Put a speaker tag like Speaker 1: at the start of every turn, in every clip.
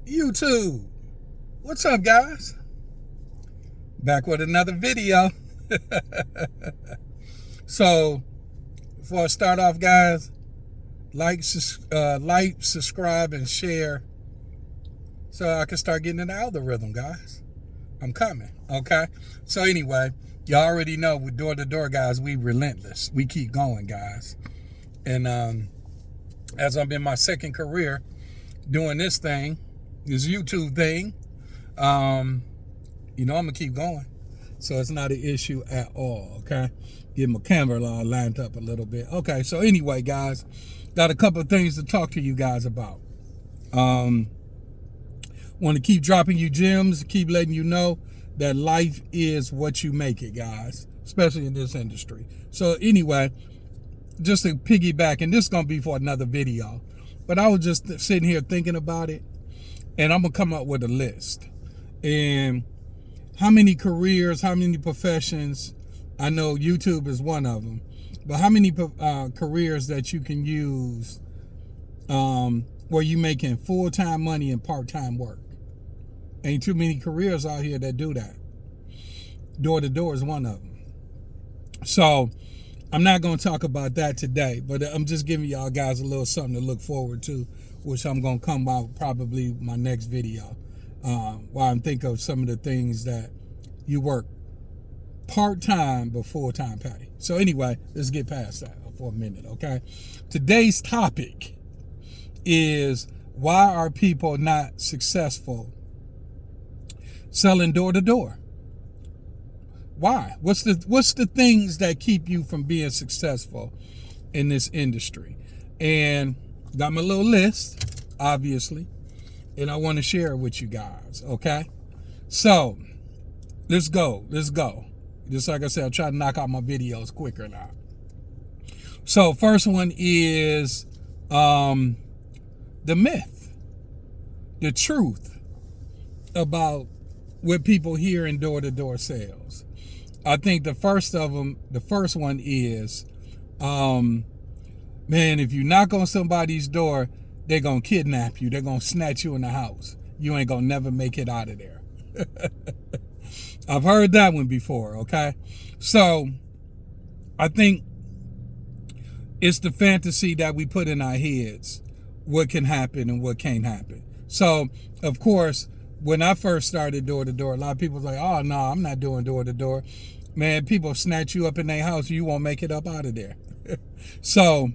Speaker 1: YouTube. What's up, guys? Back with another video. So, before I start off, guys, like, subscribe, and share so I can start getting in the algorithm, guys. I'm coming, okay? So anyway, y'all already know with Door to Door, guys, we relentless. We keep going, guys. And as I'm in my second career doing this YouTube thing, I'm gonna keep going. So it's not an issue at all, okay? Get my camera lined up a little bit. Okay, so anyway, guys, got a couple of things to talk to you guys about. Want to keep dropping you gems, keep letting you know that life is what you make it, guys, especially in this industry. So anyway, just to piggyback, and this is going to be for another video, but I was just sitting here thinking about it, and I'm going to come up with a list. And how many careers, how many professions, I know YouTube is one of them, but how many careers that you can use where you making full-time money and part-time work? Ain't too many careers out here that do that. Door to Door is one of them. So I'm not going to talk about that today, but I'm just giving y'all guys a little something to look forward to, which I'm going to come out probably my next video, while I'm thinking of some of the things that you work part-time but full-time pay. So anyway, let's get past that for a minute, okay? Today's topic is, why are people not successful selling door to door? Why? What's the things that keep you from being successful in this industry? And got my little list, obviously, and I want to share it with you guys, okay? So let's go. Just like I said, I'll try to knock out my videos quicker now. So first one is the myth, the truth about what people hear in door-to-door sales. I think the first one is, man, if you knock on somebody's door, they're going to kidnap you. They're going to snatch you in the house. You ain't going to never make it out of there. I've heard that one before, okay? So I think it's the fantasy that we put in our heads, what can happen and what can't happen. So, of course, when I first started door to door, a lot of people was like, oh, no, I'm not doing door to door. Man, people snatch you up in their house, you won't make it up out of there. So,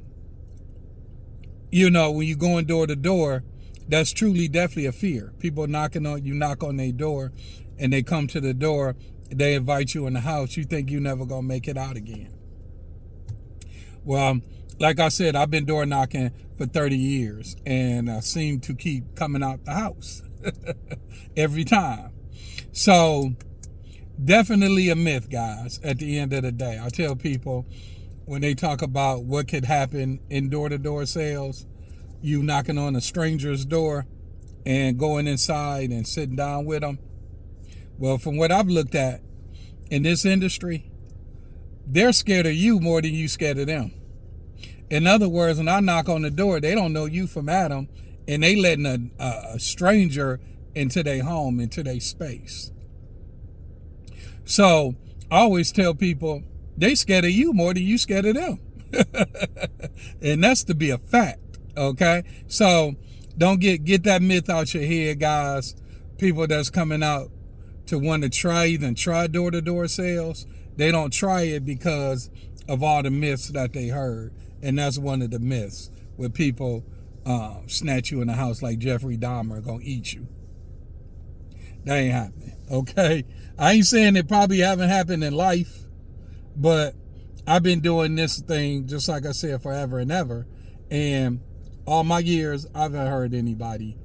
Speaker 1: when you going door to door, that's truly definitely a fear. People knocking on, you knock on their door, and they come to the door, they invite you in the house, you think you never gonna make it out again. Well, like I said, I've been door knocking for 30 years, and I seem to keep coming out the house every time. So definitely a myth, guys, at the end of the day. I tell people when they talk about what could happen in door-to-door sales, you knocking on a stranger's door and going inside and sitting down with them. Well, from what I've looked at in this industry, they're scared of you more than you scared of them. In other words, when I knock on the door, they don't know you from Adam, and they letting a stranger into their home, into their space. So I always tell people, they scared of you more than you scared of them. And that's to be a fact, okay? So don't get that myth out your head, guys. People that's coming out to want to try door-to-door sales, they don't try it because of all the myths that they heard. And that's one of the myths, where people snatch you in the house like Jeffrey Dahmer gonna eat you. That ain't happening, okay? I ain't saying it probably haven't happened in life, but I've been doing this thing, just like I said, forever and ever. And all my years, I haven't heard anybody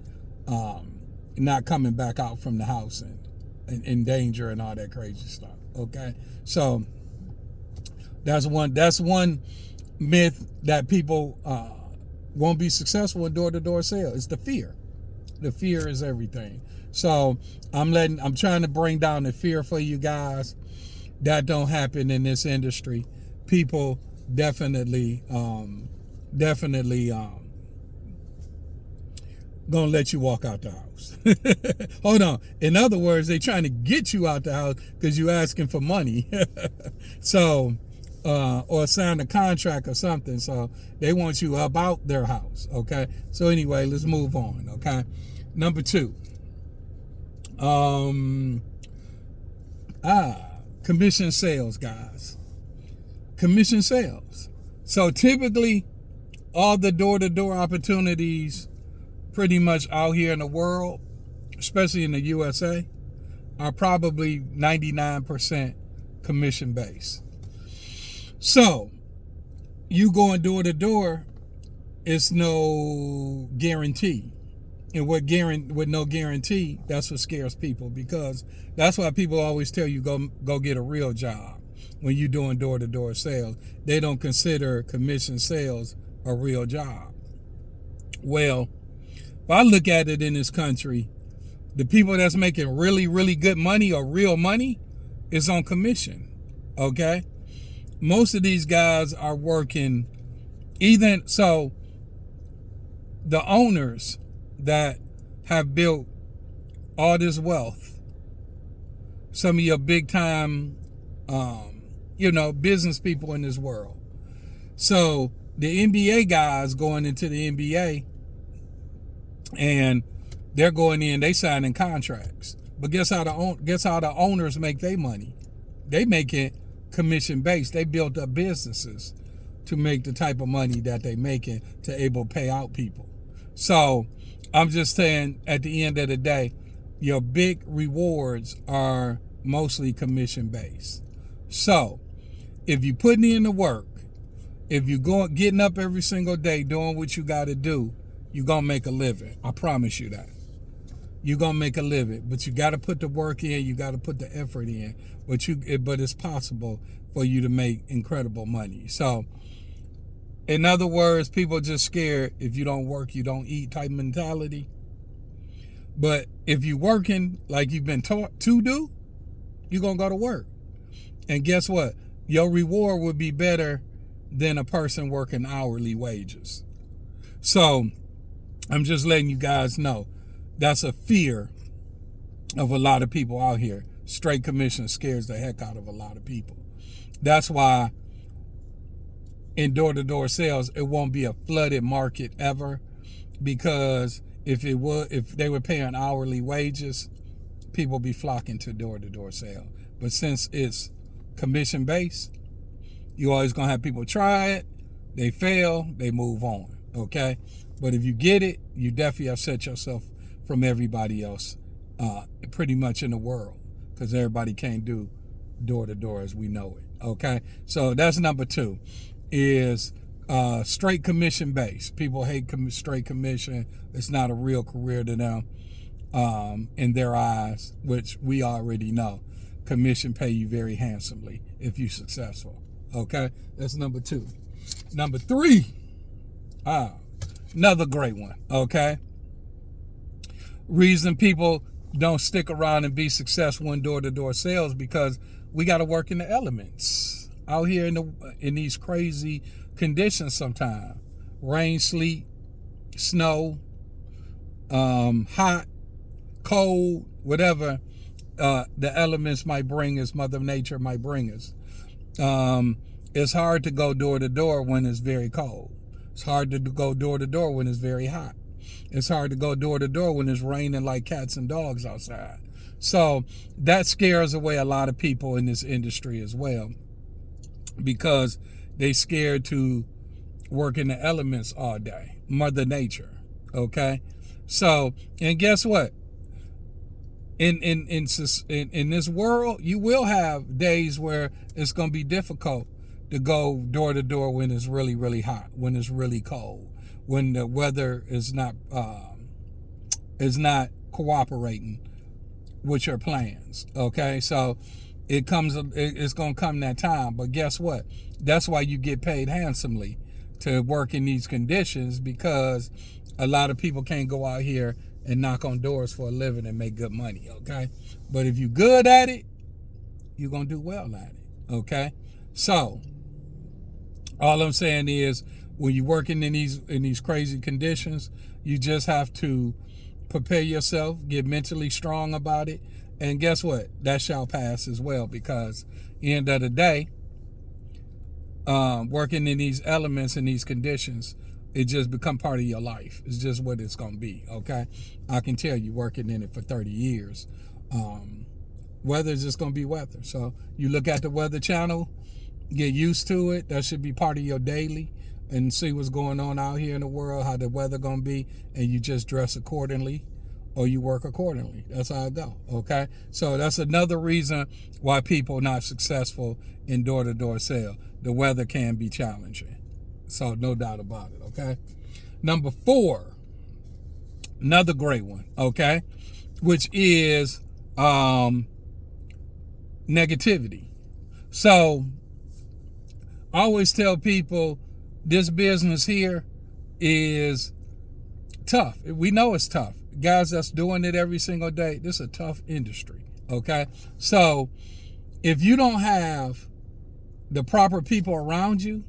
Speaker 1: not coming back out from the house and in danger and all that crazy stuff, okay? So that's one myth that people won't be successful in door-to-door sales. It's the fear. The fear is everything. So I'm trying to bring down the fear for you guys. That don't happen in this industry. People definitely gonna let you walk out the house. Hold on. In other words, they trying to get you out the house because you asking for money. So, or sign a contract or something. So they want you up out their house. Okay. So anyway, let's move on. Okay. Number 2. Commission sales, guys. Commission sales. So typically, all the door-to-door opportunities pretty much out here in the world, especially in the USA, are probably 99% commission based. So you going door to door, it's no guarantee. And with no guarantee, that's what scares people, because that's why people always tell you go get a real job when you're doing door-to-door sales. They don't consider commission sales a real job. Well, if I look at it in this country, the people that's making really, really good money or real money is on commission. Okay? Most of these guys are working so the owners that have built all this wealth, some of your big time, business people in this world. So the NBA guys going into the NBA, and they're going in, they signing contracts. But guess how the owners make their money? They make it commission based. They built up businesses to make the type of money that they making to able to pay out people. So I'm just saying, at the end of the day, your big rewards are mostly commission based. So if you putting in the work, if you getting up every single day doing what you got to do, you're going to make a living. I promise you that. You're going to make a living, but you got to put the work in, you got to put the effort in, but it's possible for you to make incredible money. So in other words, people are just scared if you don't work, you don't eat type mentality. But if you're working like you've been taught to do, you're going to go to work. And guess what? Your reward would be better than a person working hourly wages. So I'm just letting you guys know that's a fear of a lot of people out here. Straight commission scares the heck out of a lot of people. That's why in door-to-door sales, it won't be a flooded market ever, because if they were paying hourly wages, people be flocking to door-to-door sale. But since it's commission based, you always gonna have people try it, they fail, they move on. Okay, but if you get it, you definitely have set yourself from everybody else, pretty much in the world, because everybody can't do door-to-door as we know it. Okay, so that's number 2. Is straight commission based. People hate straight commission. It's not a real career to them in their eyes, which we already know. Commission pay you very handsomely if you're successful. Okay, that's number 2. Number 3, another great one. Okay, reason people don't stick around and be successful in door-to-door sales, because we got to work in the elements out here in these crazy conditions sometimes. Rain, sleet, snow, hot, cold, whatever the elements might bring us, Mother Nature might bring us. It's hard to go door to door when it's very cold. It's hard to go door to door when it's very hot. It's hard to go door to door when it's raining like cats and dogs outside. So that scares away a lot of people in this industry as well, because they scared to work in the elements all day. Mother Nature. Okay? So, and guess what? In this world, you will have days where it's going to be difficult to go door to door when it's really, really hot, when it's really cold, when the weather is not cooperating with your plans. Okay? So it's going to come that time. But guess what? That's why you get paid handsomely to work in these conditions, because a lot of people can't go out here and knock on doors for a living and make good money. Okay? But if you're good at it, you're going to do well at it. Okay? So all I'm saying is, when you're working in these crazy conditions, you just have to prepare yourself, get mentally strong about it, and guess what? That shall pass as well, because at the end of the day, working in these elements and these conditions, it just become part of your life. It's just what it's going to be, okay? I can tell you, working in it for 30 years, weather is just going to be weather. So you look at the Weather Channel, get used to it. That should be part of your daily, and see what's going on out here in the world, how the weather going to be, and you just dress accordingly or you work accordingly. That's how it go, okay? So that's another reason why people are not successful in door-to-door sale. The weather can be challenging. So no doubt about it, okay? Number 4, another great one, okay? Which is negativity. So I always tell people this business here is tough. We know it's tough. Guys that's doing it every single day, this is a tough industry, okay? So if you don't have the proper people around you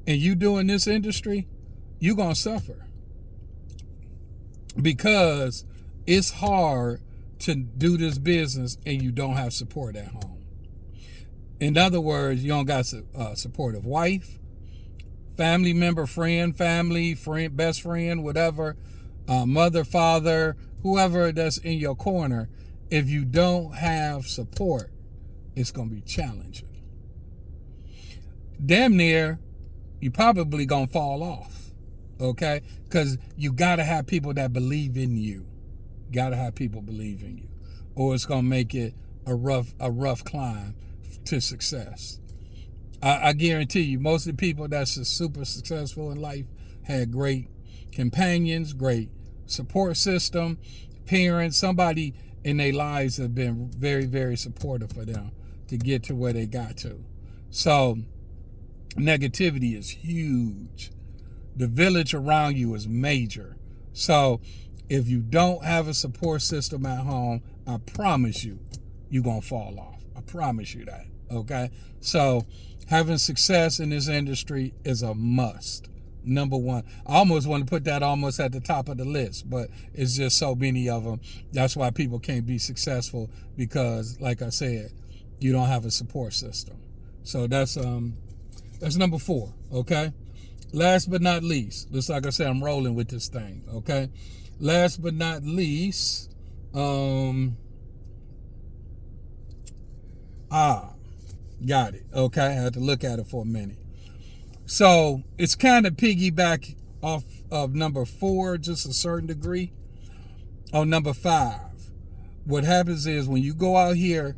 Speaker 1: and you doing this industry, you're going to suffer, because it's hard to do this business and you don't have support at home. In other words, you don't got a supportive wife, family member, friend, best friend, whatever, mother, father, whoever that's in your corner. If you don't have support, it's going to be challenging. Damn near, you probably going to fall off, okay? Because you got to have people that believe in you. Got to have people believe in you, or it's going to make it a rough climb to success. I guarantee you, most of the people that's super successful in life had great companions, great support system, parents, somebody in their lives have been very, very supportive for them to get to where they got to. So negativity is huge. The village around you is major. So if you don't have a support system at home, I promise you, you're going to fall off. I promise you that, okay? So having success in this industry is a must. Number 1. I almost want to put that almost at the top of the list, but it's just so many of them. That's why people can't be successful, because, like I said, you don't have a support system. So that's number 4, okay? Last but not least, just like I said, I'm rolling with this thing, okay? Last but not least, got it, okay? I had to look at it for a minute. So it's kind of piggyback off of number 4, just a certain degree. On number 5, what happens is when you go out here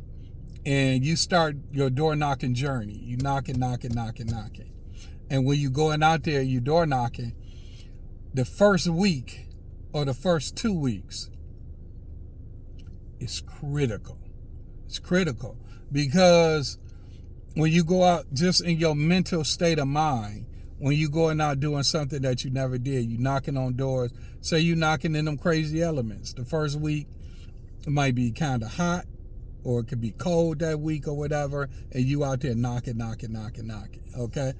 Speaker 1: and you start your door knocking journey, you knocking. And when you going out there, you door knocking, the first week or the first 2 weeks is critical. It's critical because when you go out just in your mental state of mind, when you going out doing something that you never did, you knocking on doors, say you knocking in them crazy elements. The first week, it might be kind of hot, or it could be cold that week or whatever, and you out there knocking, okay?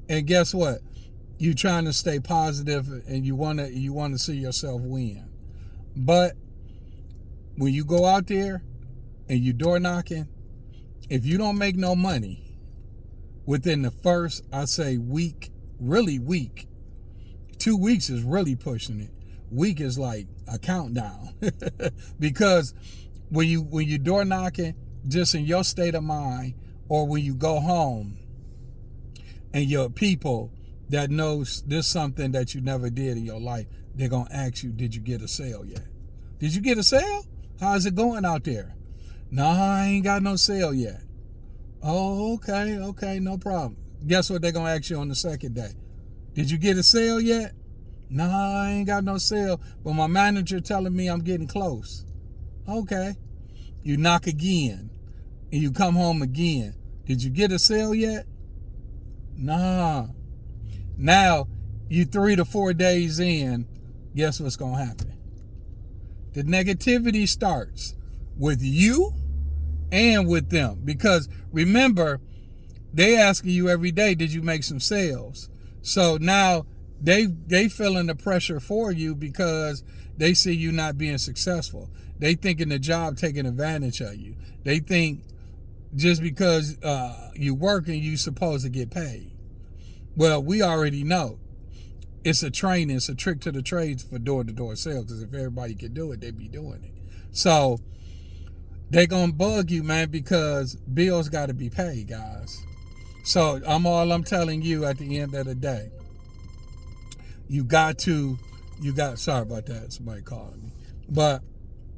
Speaker 1: And guess what? You trying to stay positive and you want to see yourself win. But when you go out there and you door knocking, if you don't make no money within the first, I say week, really week, 2 weeks is really pushing it. Week is like a countdown because when you door knocking, just in your state of mind, or when you go home and your people that knows this something that you never did in your life, they're going to ask you, did you get a sale yet? Did you get a sale? How's it going out there? No, I ain't got no sale yet. Oh, okay, no problem. Guess what they're going to ask you on the second day? Did you get a sale yet? No, I ain't got no sale, but my manager telling me I'm getting close. Okay. You knock again, and you come home again. Did you get a sale yet? Nah. Now, you 3 to 4 days in, guess what's going to happen? The negativity starts with you and with them. Because remember, they asking you every day, did you make some sales? So now they feeling the pressure for you because they see you not being successful. They thinking the job taking advantage of you. They think just because you working, you supposed to get paid. Well, we already know it's a training, it's a trick to the trades for door-to-door sales. Because if everybody could do it, they'd be doing it. So they gonna bug you, man, because bills got to be paid, guys. So I'm telling you at the end of the day, sorry about that, somebody calling me. But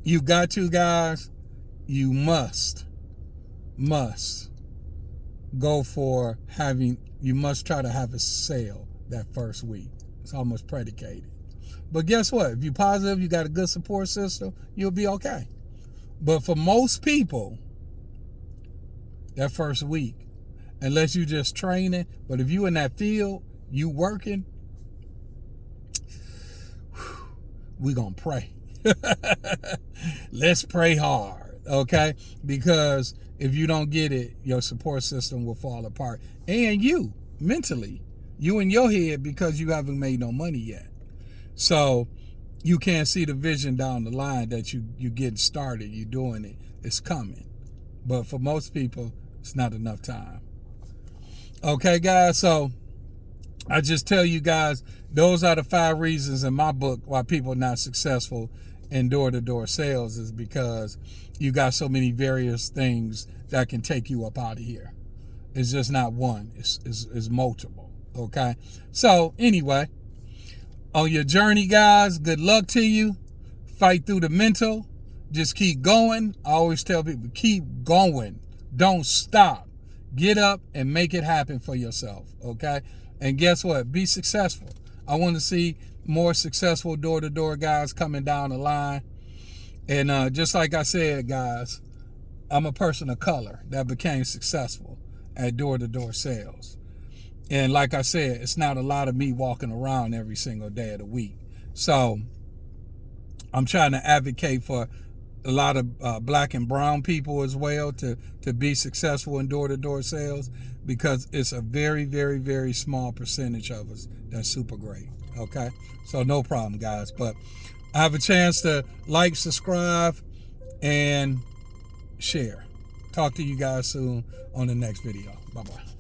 Speaker 1: you got to, guys, you must go for you must try to have a sale that first week. It's almost predicated. But guess what? If you're positive, you got a good support system, you'll be okay. But for most people, that first week, unless you just training, but if you in that field, you working, we gonna pray. Let's pray hard, okay? Because if you don't get it, your support system will fall apart. And you, mentally, you in your head, because you haven't made no money yet. So you can't see the vision down the line that you getting started, you doing it, it's coming. But for most people, it's not enough time. Okay, guys, so I just tell you guys, those are the 5 reasons in my book why people are not successful in door-to-door sales, is because you got so many various things that can take you up out of here. It's just not one, it's multiple, okay? So anyway, on your journey, guys, good luck to you. Fight through the mental. Just keep going. I always tell people, keep going. Don't stop. Get up and make it happen for yourself, okay? And guess what? Be successful. I want to see more successful door-to-door guys coming down the line. And just like I said, guys, I'm a person of color that became successful at door-to-door sales. And like I said, it's not a lot of me walking around every single day of the week. So I'm trying to advocate for a lot of black and brown people as well to be successful in door-to-door sales, because it's a very, very, very small percentage of us that's super great. Okay, so no problem, guys. But I have a chance to like, subscribe, and share. Talk to you guys soon on the next video. Bye-bye.